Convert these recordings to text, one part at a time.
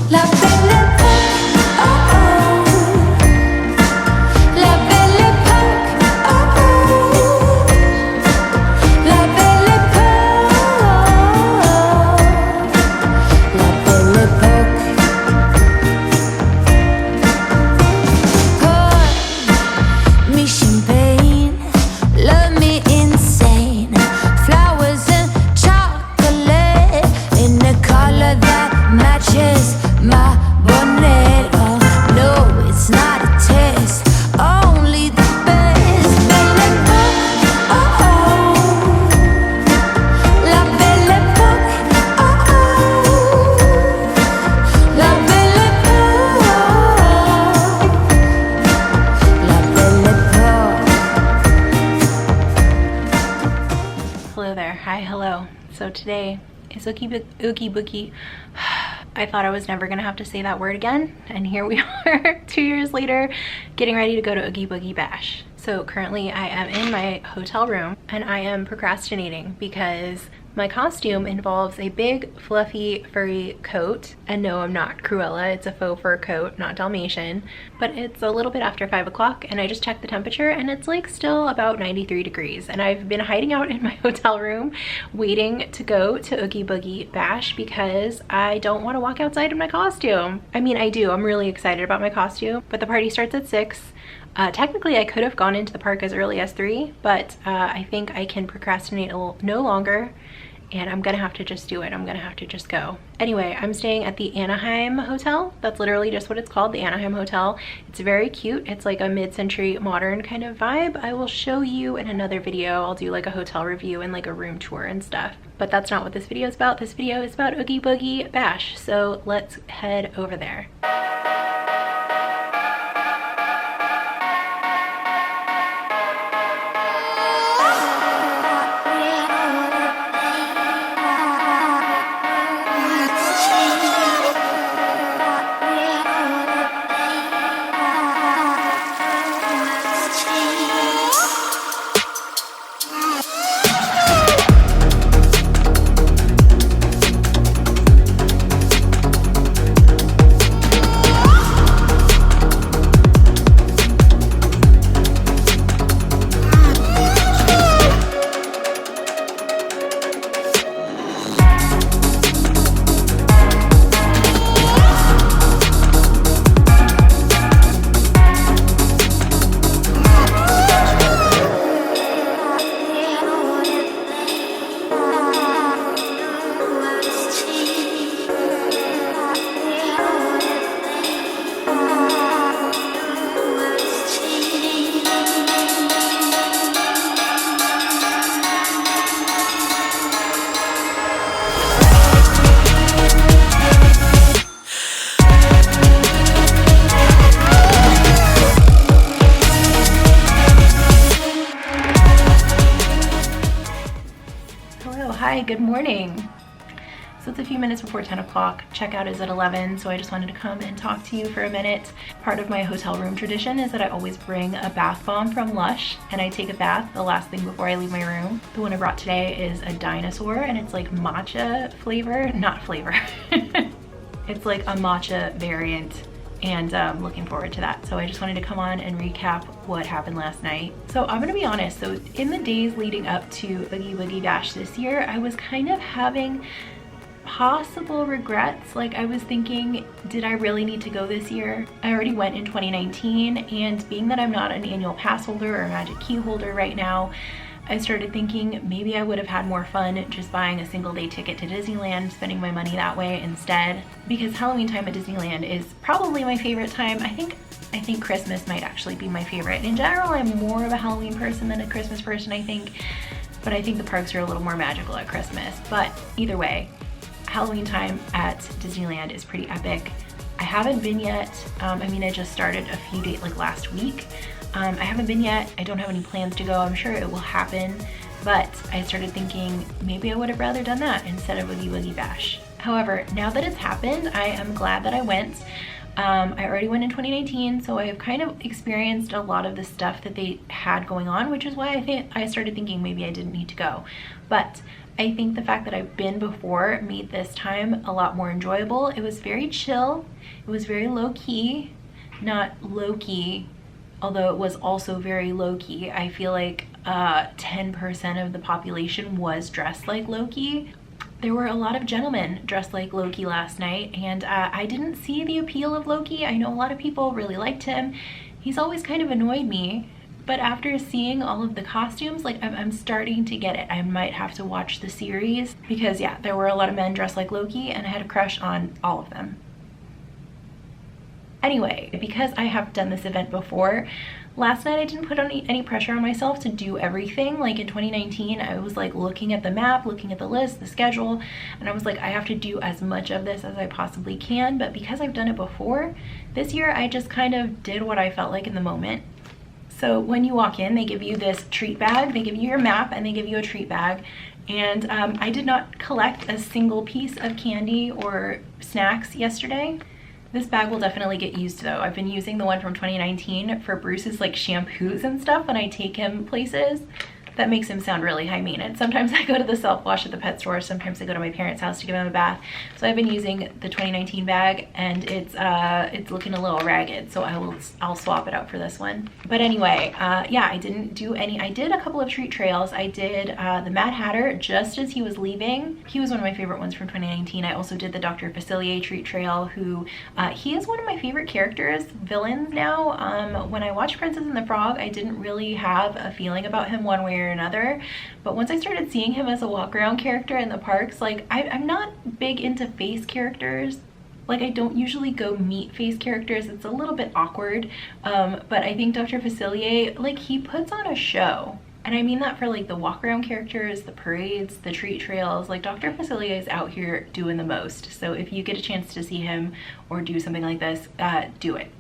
La belle époque, oh oh. La belle époque, oh oh. La belle époque, la belle époque. Pour me champagne, love me insane. Flowers and chocolate in a color that matches my bonnet. Oh no, it's not a test, only the best. Belle époque, oh oh. La belle époque, oh oh. La belle époque, la belle époque. Hello there. Hi, hello. So today is oogie boogie. I thought I was never gonna have to say that word again, and here we are 2 years later getting ready to go to Oogie Boogie Bash. So currently I am in my hotel room and I am procrastinating because my costume involves a big fluffy furry coat, and no, I'm not Cruella, it's a faux fur coat, not Dalmatian, but it's a little bit after 5 o'clock and I just checked the temperature and it's like still about 93 degrees, and I've been hiding out in my hotel room waiting to go to Oogie Boogie Bash because I don't want to walk outside in my costume. I mean, I do, I'm really excited about my costume, but the party starts at 6. Technically I could have gone into the park as early as 3, but I think I can procrastinate no longer, and I'm gonna have to just do it. I'm gonna have to just go. Anyway, I'm staying at the Anaheim Hotel. That's literally just what it's called, the Anaheim Hotel. It's very cute. It's like a mid-century modern kind of vibe. I will show you in another video. I'll do like a hotel review and like a room tour and stuff. But that's not what this video is about. This video is about Oogie Boogie Bash. So let's head over there. Hi, good morning. So it's a few minutes before 10 o'clock. Checkout is at 11, so I just wanted to come and talk to you for a minute. Part of my hotel room tradition is that I always bring a bath bomb from Lush, and I take a bath the last thing before I leave my room. The one I brought today is a dinosaur, and it's like matcha flavor, not flavor. It's like a matcha variant, and looking forward to that. So I just wanted to come on and recap what happened last night. So I'm gonna be honest, so in the days leading up to Oogie Boogie Bash this year, I was kind of having possible regrets. Like I was thinking, did I really need to go this year? I already went in 2019, and being that I'm not an annual pass holder or a magic key holder right now, I started thinking maybe I would have had more fun just buying a single day ticket to Disneyland, spending my money that way instead, because Halloween time at Disneyland is probably my favorite time. I think Christmas might actually be my favorite. In general, I'm more of a Halloween person than a Christmas person, I think, but I think the parks are a little more magical at Christmas. But either way, Halloween time at Disneyland is pretty epic. I haven't been yet. I mean, I just started a few days, like last week. I haven't been yet. I don't have any plans to go. I'm sure it will happen, but I started thinking maybe I would have rather done that instead of Oogie Boogie Bash. However, now that it's happened, I am glad that I went. I already went in 2019, so I have kind of experienced a lot of the stuff that they had going on, which is why I started thinking maybe I didn't need to go. But I think the fact that I've been before made this time a lot more enjoyable. It was very chill. It was very low-key, not low-key, although it was also very low-key. I feel like 10% of the population was dressed like Loki. There were a lot of gentlemen dressed like Loki last night, and I didn't see the appeal of Loki. I know a lot of people really liked him. He's always kind of annoyed me, but after seeing all of the costumes, like I'm starting to get it. I might have to watch the series because yeah, there were a lot of men dressed like Loki and I had a crush on all of them. Anyway, because I have done this event before, last night I didn't put any pressure on myself to do everything. Like in 2019, I was like looking at the map, looking at the list, the schedule, and I was like, I have to do as much of this as I possibly can. But because I've done it before, this year I just kind of did what I felt like in the moment. So when you walk in, they give you this treat bag, they give you your map, and they give you a treat bag. And I did not collect a single piece of candy or snacks yesterday. This bag will definitely get used though. I've been using the one from 2019 for Bruce's like shampoos and stuff when I take him places. That makes him sound really high maintenance. Sometimes I go to the self-wash at the pet store. Sometimes I go to my parents' house to give him a bath. So I've been using the 2019 bag, and it's looking a little ragged. So I'll swap it out for this one. But anyway, yeah, I didn't do any. I did a couple of treat trails. I did the Mad Hatter just as he was leaving. He was one of my favorite ones from 2019. I also did the Dr. Facilier treat trail, who he is one of my favorite characters, villains now. When I watched Princess and the Frog, I didn't really have a feeling about him one way or another, but once I started seeing him as a walk around character in the parks, like I'm not big into face characters. Like I don't usually go meet face characters. It's a little bit awkward, but I think Dr. Facilier, like he puts on a show. And I mean that for like the walk around characters, the parades, the treat trails. Like Dr. Facilier is out here doing the most. So if you get a chance to see him or do something like this, do it.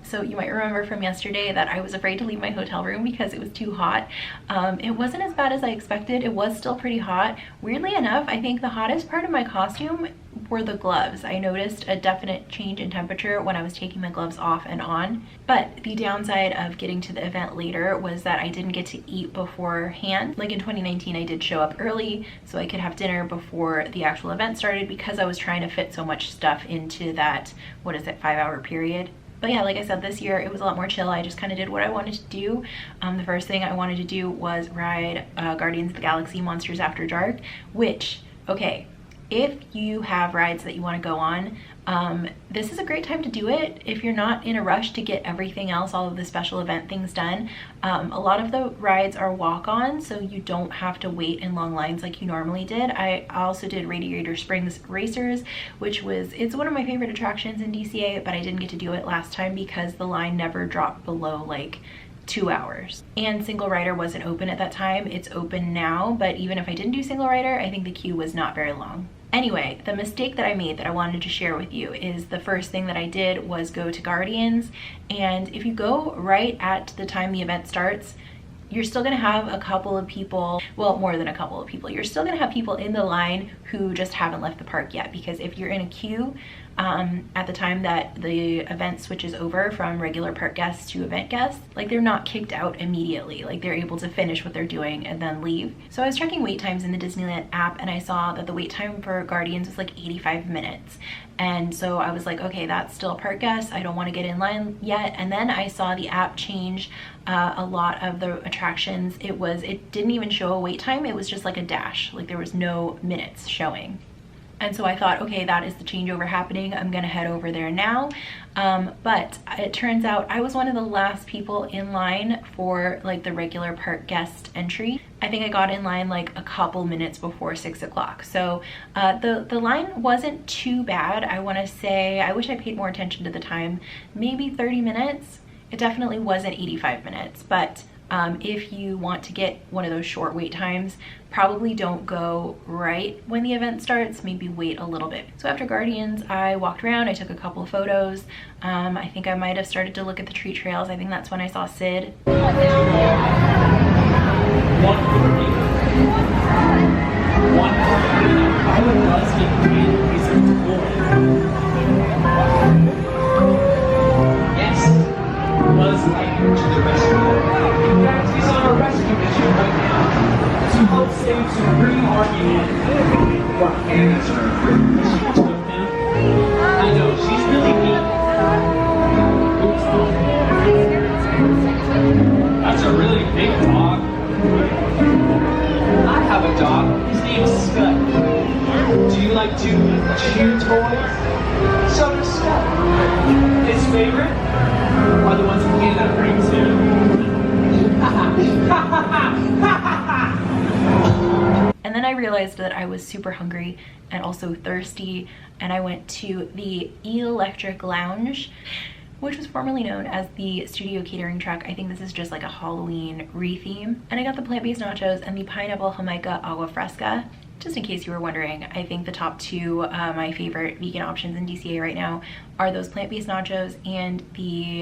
So you might remember from yesterday that I was afraid to leave my hotel room because it was too hot. It wasn't as bad as I expected. It was still pretty hot. Weirdly enough, I think the hottest part of my costume were the gloves. I noticed a definite change in temperature when I was taking my gloves off and on. But the downside of getting to the event later was that I didn't get to eat beforehand. Like in 2019, I did show up early so I could have dinner before the actual event started because I was trying to fit so much stuff into that, 5-hour period. But yeah, like I said, this year it was a lot more chill. I just kind of did what I wanted to do. The first thing I wanted to do was ride Guardians of the Galaxy Monsters After Dark, which, okay, if you have rides that you want to go on, this is a great time to do it if you're not in a rush to get everything else, all of the special event things done. A lot of the rides are walk-on, so you don't have to wait in long lines like you normally did. I also did Radiator Springs Racers, which it's one of my favorite attractions in DCA, but I didn't get to do it last time because the line never dropped below like 2 hours. And single rider wasn't open at that time. It's open now, but even if I didn't do single rider, I think the queue was not very long. Anyway, the mistake that I made that I wanted to share with you is the first thing that I did was go to Guardians, and if you go right at the time the event starts, you're still gonna have a couple of people, well, more than a couple of people, you're still gonna have people in the line who just haven't left the park yet, because if you're in a queue at the time that the event switches over from regular park guests to event guests, like they're not kicked out immediately. Like they're able to finish what they're doing and then leave. So I was checking wait times in the Disneyland app, and I saw that the wait time for Guardians was like 85 minutes. And so I was like, okay, that's still a park guest. I don't want to get in line yet. And then I saw the app change a lot of the attractions. It didn't even show a wait time. It was just like a dash. Like there was no minutes showing. And so I thought, okay, that is the changeover happening. I'm gonna head over there now. But it turns out I was one of the last people in line for like the regular park guest entry. I think I got in line like a couple minutes before 6 o'clock. So the line wasn't too bad. I wanna say, I wish I paid more attention to the time, maybe 30 minutes. It definitely wasn't 85 minutes, but if you want to get one of those short wait times, probably don't go right when the event starts, maybe wait a little bit. So after Guardians, I walked around, I took a couple of photos. I think I might have started to look at the treat trails. I think that's when I saw Sid. Buzz Lightyear to the rescue. In fact, he's on a rescue mission right now to help save some green argument cheer toys. So does Steph. His favorite are the ones with peanut rings too. And then I realized that I was super hungry and also thirsty, and I went to the Electric Lounge, which was formerly known as the Studio Catering Truck. I think this is just like a Halloween re-theme. And I got the plant-based nachos and the pineapple Jamaica agua fresca. Just in case you were wondering, I think the top two my favorite vegan options in DCA right now are those plant-based nachos and the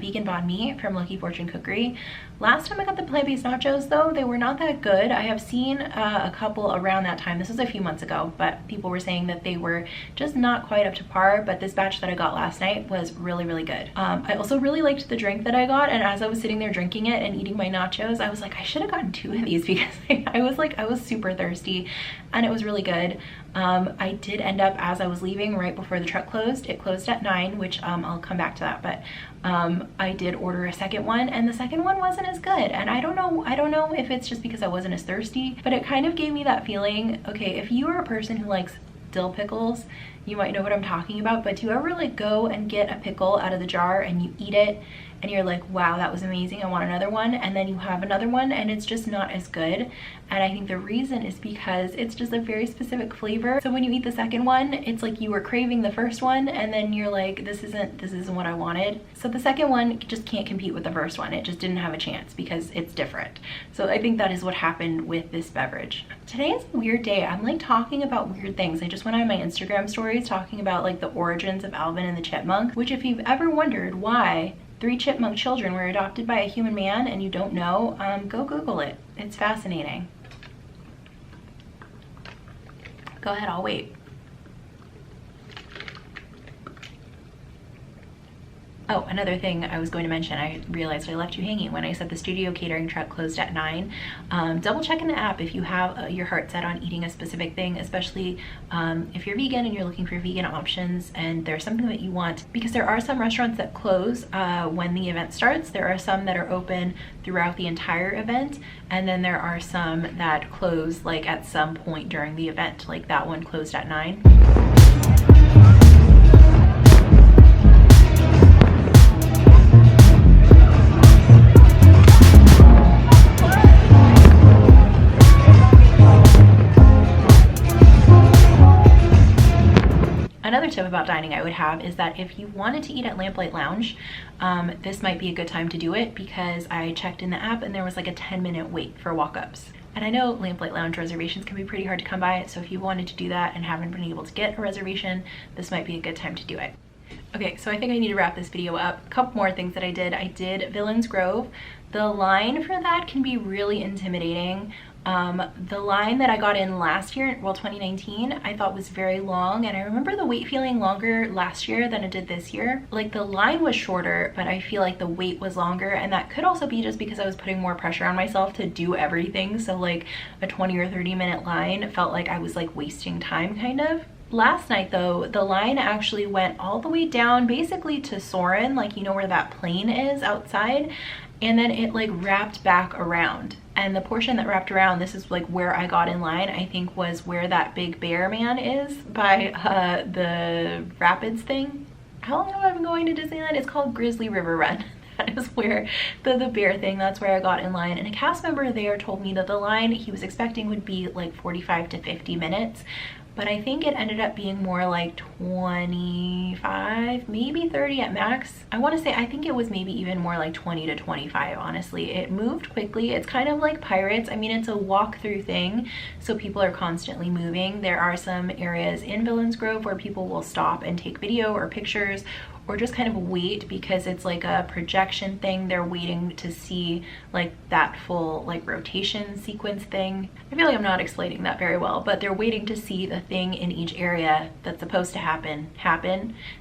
vegan banh mi from Lucky Fortune Cookery. Last time I got the plant-based nachos though, they were not that good. I have seen a couple around that time. This was a few months ago, but people were saying that they were just not quite up to par, but this batch that I got last night was really, really good. I also really liked the drink that I got, and as I was sitting there drinking it and eating my nachos, I was like, I should have gotten 2 of these because I was super thirsty, and it was really good. I did end up, as I was leaving right before the truck closed, it closed at 9, which I'll come back to that, but I did order a second one, and the second one wasn't as good. And I don't know if it's just because I wasn't as thirsty, but it kind of gave me that feeling. Okay, if you are a person who likes dill pickles, you might know what I'm talking about, but do you ever like go and get a pickle out of the jar and you eat it and you're like, wow, that was amazing, I want another one, and then you have another one and it's just not as good? And I think the reason is because it's just a very specific flavor. So when you eat the second one, it's like you were craving the first one, and then you're like, this isn't what I wanted. So the second one just can't compete with the first one. It just didn't have a chance because it's different. So I think that is what happened with this beverage. Today is a weird day. I'm like talking about weird things. I just went on my Instagram stories talking about like the origins of Alvin and the Chipmunk, which if you've ever wondered why 3 chipmunk children were adopted by a human man and you don't know, go Google it. It's fascinating. Go ahead, I'll wait. Oh, another thing I was going to mention, I realized I left you hanging when I said the Studio Catering Truck closed at 9. Double check in the app if you have your heart set on eating a specific thing, especially if you're vegan and you're looking for vegan options and there's something that you want, because there are some restaurants that close when the event starts. There are some that are open throughout the entire event, and then there are some that close like at some point during the event, like that one closed at 9. Another tip about dining I would have is that if you wanted to eat at Lamplight Lounge, this might be a good time to do it, because I checked in the app and there was like a 10-minute wait for walk-ups. And I know Lamplight Lounge reservations can be pretty hard to come by, so if you wanted to do that and haven't been able to get a reservation, this might be a good time to do it. Okay, so I think I need to wrap this video up. A couple more things that I did. I did Villains Grove. The line for that can be really intimidating. The line that I got in last year, well 2019, I thought was very long, and I remember the wait feeling longer last year than it did this year. Like the line was shorter, but I feel like the wait was longer, and that could also be just because I was putting more pressure on myself to do everything. So like a 20 or 30 minute line felt like I was like wasting time kind of. Last night though, the line actually went all the way down basically to Soren, like you know where that plane is outside, and then it like wrapped back around. And the portion that wrapped around, this is like where I got in line, I think was where that big bear man is by the Rapids thing. How long have I been going to Disneyland? It's called Grizzly River Run. That is where the bear thing, that's where I got in line. And a cast member there told me that the line he was expecting would be like 45 to 50 minutes. But I think it ended up being more like 25, maybe 30 at max. I want to say, I think it was maybe even more like 20 to 25, honestly. It moved quickly. It's kind of like Pirates. I mean, it's a walk-through thing, so people are constantly moving. There are some areas in Villains Grove where people will stop and take video or pictures, or just kind of wait because it's like a projection thing. They're waiting to see like that full like rotation sequence thing. I feel like I'm not explaining that very well, but they're waiting to see the thing in each area that's supposed to happen.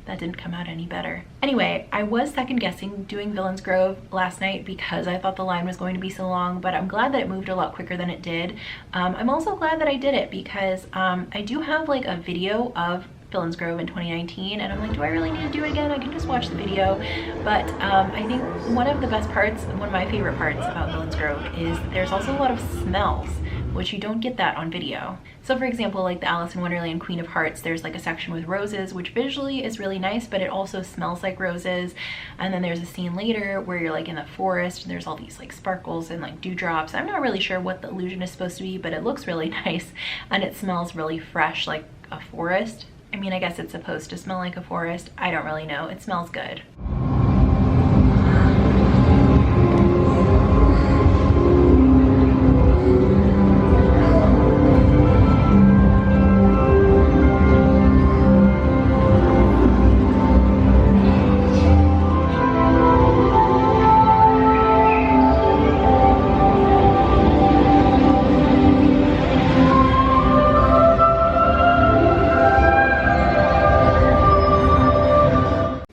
That didn't come out any better. Anyway, I was second guessing doing Villains Grove last night because I thought the line was going to be so long, but I'm glad that it moved a lot quicker than it did. I'm also glad that I did it because I do have like a video of Villains Grove in 2019, and I'm like, do I really need to do it again? I can just watch the video. But I think one of the best parts, one of my favorite parts about Villains Grove is there's also a lot of smells, which you don't get that on video. So for example, like the Alice in Wonderland Queen of Hearts, there's like a section with roses, which visually is really nice, but it also smells like roses. And then there's a scene later where you're like in the forest and there's all these like sparkles and like dewdrops. I'm not really sure what the illusion is supposed to be, but it looks really nice and it smells really fresh, like a forest. I mean, I guess it's supposed to smell like a forest. I don't really know. It smells good.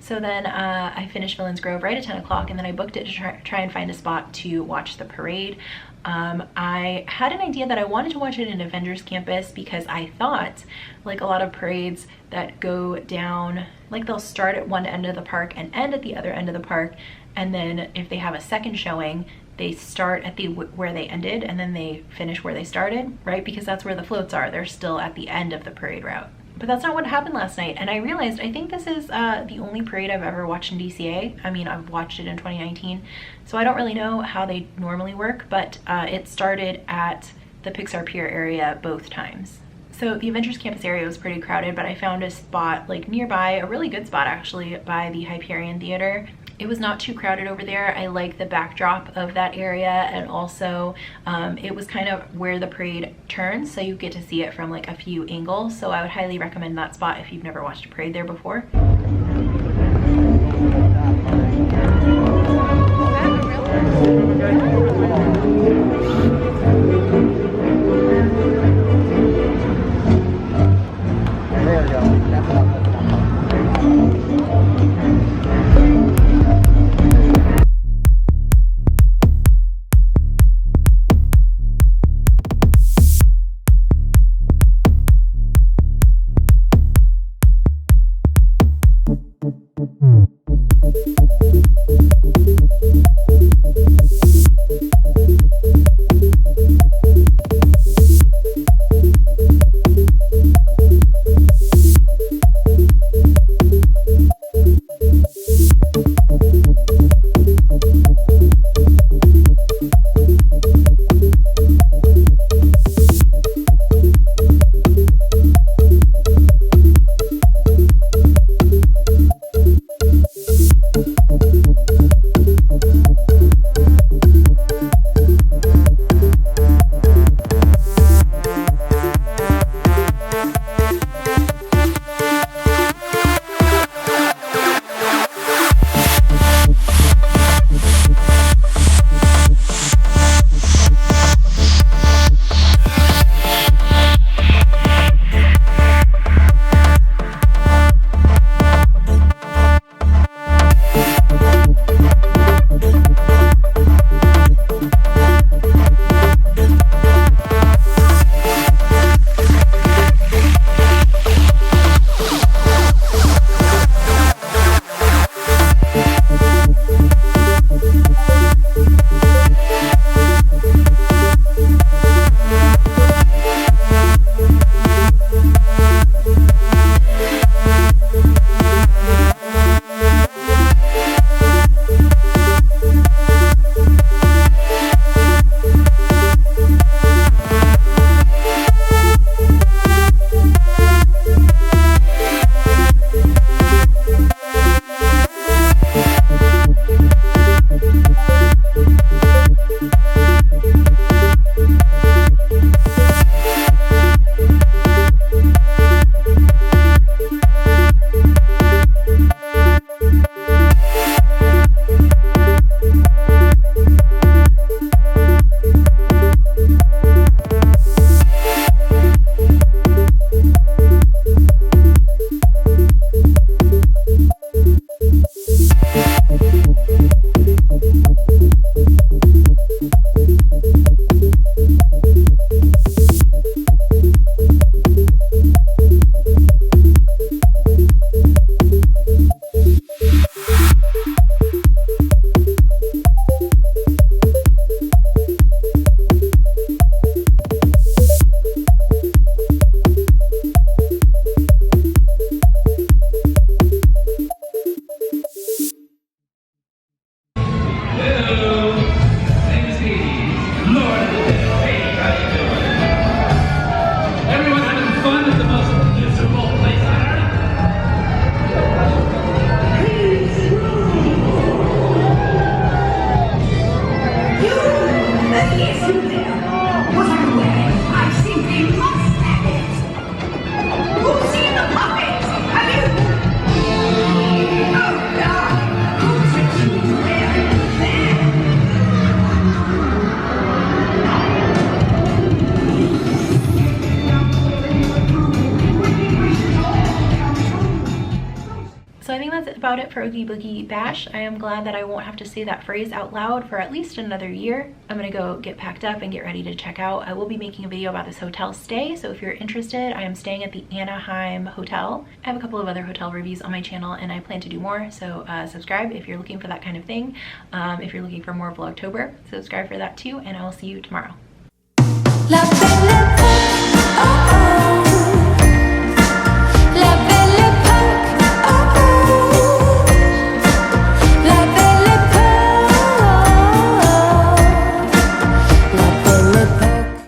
So then I finished Villains Grove right at 10 o'clock, and then I booked it to try and find a spot to watch the parade. I had an idea that I wanted to watch it in Avengers Campus because I thought, like a lot of parades that go down, like they'll start at one end of the park and end at the other end of the park, and then if they have a second showing, they start at where they ended and then they finish where they started, right? Because that's where the floats are. They're still at the end of the parade route. But that's not what happened last night, and I realized I think this is the only parade I've ever watched in DCA. I mean, I've watched it in 2019, so I don't really know how they normally work, but it started at the Pixar Pier area both times. So the Avengers Campus area was pretty crowded, but I found a spot like nearby, a really good spot actually, by the Hyperion Theater. It was not too crowded over there. I like the backdrop of that area, and also it was kind of where the parade turns, so you get to see it from like a few angles. So I would highly recommend that spot if you've never watched a parade there before. There we go. So I think that's about it for Oogie Boogie Bash. I am glad that I won't have to say that phrase out loud for at least another year. I'm gonna go get packed up and get ready to check out. I will be making a video about this hotel stay, so if you're interested, I am staying at the Anaheim Hotel. I have a couple of other hotel reviews on my channel and I plan to do more, so subscribe if you're looking for that kind of thing. If you're looking for more Vlogtober, subscribe for that too, and I will see you tomorrow. Love